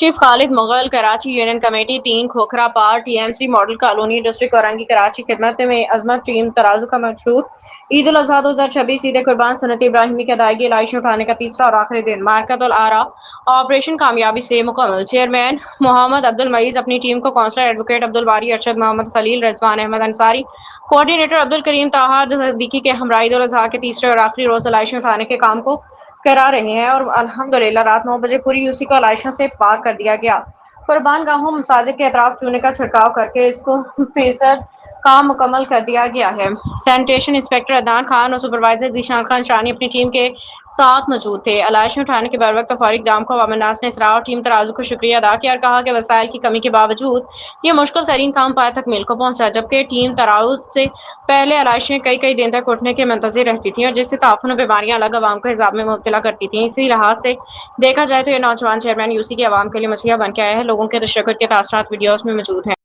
Chief Khalid Mughal Karachi union committee 3 Khokhrapar T M C model colony district Orangi Karachi خدمت میں عظمت team ترازو کا منشور عید الاضحیٰ 2026 عید قربان سنت ابراہیمی کی ادائیگی لائشیں اٹھانے کا تیسرا اور آخری دن مارکت الآراء آپریشن کامیابی سے مکمل چیئرمین محمد عبد المعیز اپنی ٹیم کو کونسلر ایڈوکیٹ عبدالباری ارشد محمد خلیل رضوان احمد انصاری کوآرڈینیٹر عبدالکریم طاہا صدیقی کے ہمراہ عید الاضحیٰ کے تیسرے اور آخری روز علائشیں اٹھانے کے کام کو کرا رہے ہیں اور الحمدللہ رات 9 بجے پوری یوسی کو علائشوں سے پاک کر دیا گیا۔ قربان گاہوں مساجد کے اطراف چونے کا چھڑکاؤ کر کے اس کو فیصد کام مکمل کر دیا گیا ہے۔ سینیٹیشن انسپکٹر عدنان خان اور سپروائزر ذیشان خان شانی اپنی ٹیم کے ساتھ موجود تھے۔ علائشیں اٹھانے کے بروقت اور فوری اقدام کو عوام الناس نے اسراء اور ٹیم ترازو کو شکریہ ادا کیا اور کہا کہ وسائل کی کمی کے باوجود یہ مشکل ترین کام پایہ تکمیل کو پہنچا، جبکہ ٹیم ترازو سے پہلے علائشیں کئی دن تک اٹھنے کے منتظر رہتی تھیں اور جس سے تعفن و بیماریاں الگ عوام کو عذاب میں مبتلا کرتی تھیں۔ اسی لحاظ سے دیکھا جائے تو یہ نوجوان چیئرمین یوسی کے عوام کے لیے مسیحا بن کے آیا ہے۔ لوگوں کے تشکر کے تاثرات ویڈیوز میں موجود ہیں۔